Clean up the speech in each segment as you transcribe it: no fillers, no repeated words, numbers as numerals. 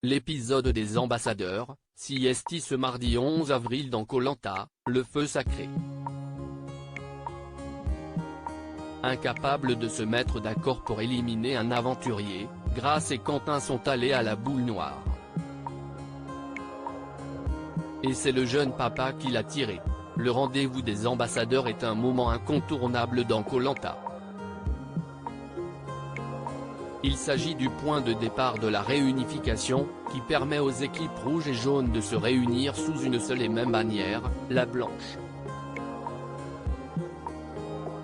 L'épisode des ambassadeurs, CST ce mardi 11 avril dans Koh Lanta, le feu sacré. Incapables de se mettre d'accord pour éliminer un aventurier, Grace et Quentin sont allés à la boule noire. Et c'est le jeune papa qui l'a tiré. Le rendez-vous des ambassadeurs est un moment incontournable dans Koh Lanta. Il s'agit du point de départ de la réunification, qui permet aux équipes rouges et jaunes de se réunir sous une seule et même bannière, la blanche.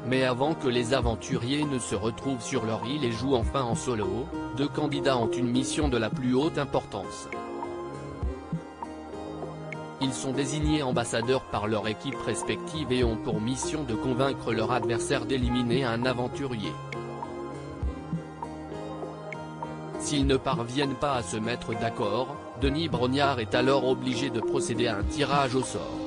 Mais avant que les aventuriers ne se retrouvent sur leur île et jouent enfin en solo, deux candidats ont une mission de la plus haute importance. Ils sont désignés ambassadeurs par leur équipe respective et ont pour mission de convaincre leur adversaire d'éliminer un aventurier. S'ils ne parviennent pas à se mettre d'accord, Denis Brognard est alors obligé de procéder à un tirage au sort.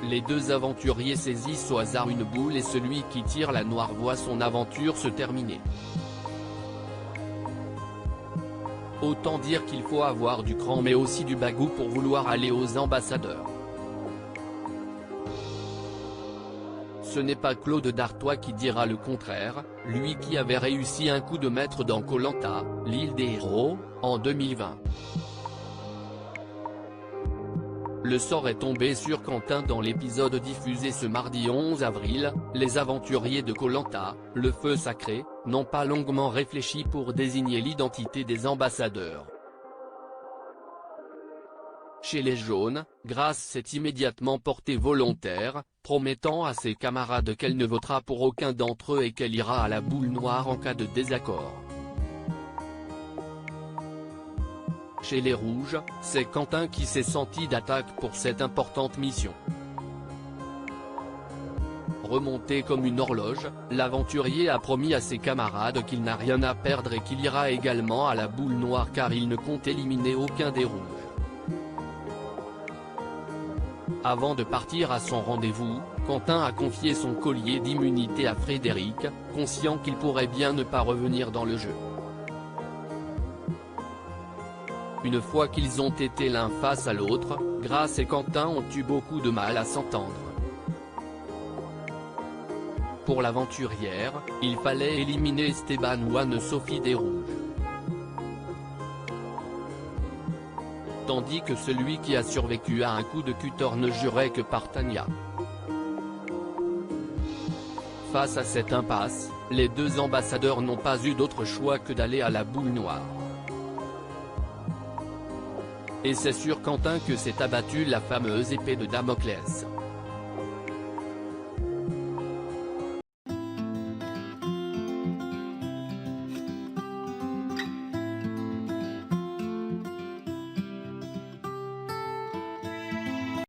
Les deux aventuriers saisissent au hasard une boule et celui qui tire la noire voit son aventure se terminer. Autant dire qu'il faut avoir du cran mais aussi du bagou pour vouloir aller aux ambassadeurs. Ce n'est pas Claude Dartois qui dira le contraire, lui qui avait réussi un coup de maître dans Koh Lanta, l'île des héros, en 2020. Le sort est tombé sur Quentin dans l'épisode diffusé ce mardi 11 avril, les aventuriers de Koh Lanta, le feu sacré, n'ont pas longuement réfléchi pour désigner l'identité des ambassadeurs. Chez les jaunes, Grace s'est immédiatement portée volontaire, promettant à ses camarades qu'elle ne votera pour aucun d'entre eux et qu'elle ira à la boule noire en cas de désaccord. Chez les rouges, c'est Quentin qui s'est senti d'attaque pour cette importante mission. Remonté comme une horloge, l'aventurier a promis à ses camarades qu'il n'a rien à perdre et qu'il ira également à la boule noire car il ne compte éliminer aucun des rouges. Avant de partir à son rendez-vous, Quentin a confié son collier d'immunité à Frédéric, conscient qu'il pourrait bien ne pas revenir dans le jeu. Une fois qu'ils ont été l'un face à l'autre, Grace et Quentin ont eu beaucoup de mal à s'entendre. Pour l'aventurière, il fallait éliminer Esteban ou Anne-Sophie des rouges. Tandis que celui qui a survécu à un coup de cutter ne jurait que par Tania. Face à cette impasse, les deux ambassadeurs n'ont pas eu d'autre choix que d'aller à la boule noire. Et c'est sur Quentin que s'est abattue la fameuse épée de Damoclès.